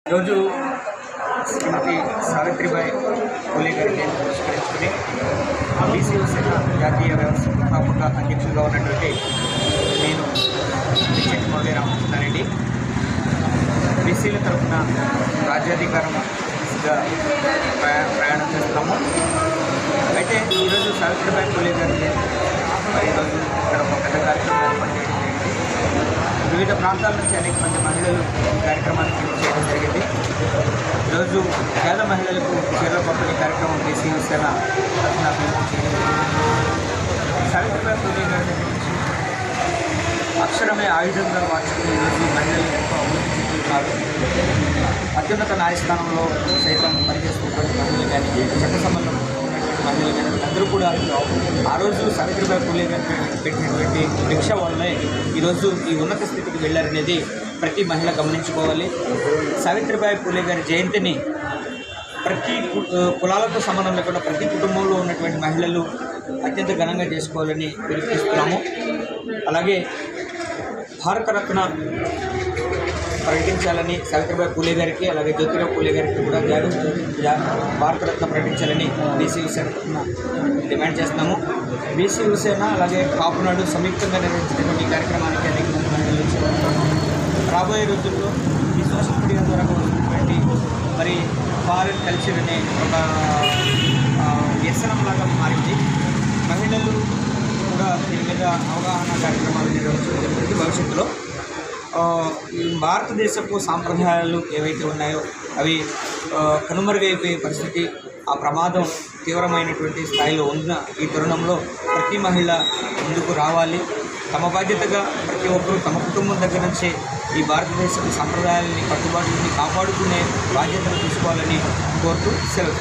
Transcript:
ఈరోజు శ్రీమతి సావిత్రిబాయి పూలే గారిని పురస్కరించుకుని బీసీ సేన జాతీయ వ్యవస్థాపక అధ్యక్షులుగా ఉన్నటువంటి నేను మౌళి రామకృష్ణారెడ్డి బీసీల తరఫున రాజ్యాధికారంగా ప్రయాణం చేస్తున్నాము. అయితే ఈరోజు సావిత్రిబాయి పూలే గారిని ఈరోజు ఇక్కడ ఒక పెద్ద కార్యక్రమం ఏర్పాటు చేయడం జరిగింది. వివిధ ప్రాంతాల నుంచి అనేక మంది మహిళలు ఈ కార్యక్రమానికి చేయడం జరిగింది. ఈరోజు పేద మహిళలకు చీరల పంపిణీ కార్యక్రమం బీసీ సేన తరఫున చేయడం జరిగింది. సావిత్రిబాయి పూలే గారి గురించి అక్షరమే ఆయుధంగా మార్చుకుని ఈరోజు మహిళలు ఎంతో అభివృద్ధి చెందుతున్నారు. అత్యున్నత న్యాయస్థానంలో సైతం పనిచేస్తున్నటువంటి మహిళలు కానీ చట్ట సంబంధం ఉన్నటువంటి మహిళలు కానీ అందరూ కూడా ఆ రోజు సావిత్రిబాయి పూలే గారు పెట్టినటువంటి భిక్ష వల్లనే ఈరోజు ఈ ఉన్నత స్థితికి వెళ్ళారనేది ప్రతి మహిళ గమనించుకోవాలి. సావిత్రిబాయి పూలే గారి జయంతిని ప్రతి కులాలతో సంబంధం లేకుండా ప్రతి కుటుంబంలో ఉన్నటువంటి మహిళలు అత్యంత ఘనంగా చేసుకోవాలని పిలుపునిస్తున్నాము. అలాగే భారతరత్న ప్రకటించాలని సావిత్రిబాయి పూలే గారికి అలాగే జ్యోతిరావు పూలే గారికి కూడా భారతరత్న ప్రకటించాలని బీసీ సేన డిమాండ్ చేస్తున్నాము. బీసీ సేన అలాగే కాపునాడు సంయుక్తంగా నిర్వహించినటువంటి ఈ కార్యక్రమానికి అనేక మంది మహిళలు వచ్చారు. రాబోయే రోజుల్లో ఈ సోషల్ మీడియా ద్వారా వస్తున్నటువంటి మరి ఫారెన్ కల్చర్ అనే ఒక వ్యసనంలాగా మారింది. మహిళలు కూడా దీని మీద అవగాహన కార్యక్రమాలు నిర్వహించడం జరుగుతుంది. భవిష్యత్తులో ఈ భారతదేశపు సాంప్రదాయాలు ఏవైతే ఉన్నాయో అవి కనుమరుగైపోయే పరిస్థితి, ఆ ప్రమాదం తీవ్రమైనటువంటి స్థాయిలో ఉన్న ఈ తరుణంలో ప్రతి మహిళ ముందుకు రావాలి. తమ బాధ్యతగా ప్రతి ఒక్కరూ తమ కుటుంబం దగ్గర నుంచే ఈ భారతదేశపు సంప్రదాయాలని కట్టుబాట్లని కాపాడుకునే బాధ్యతను తీసుకోవాలని కోరుతూ సెలవు.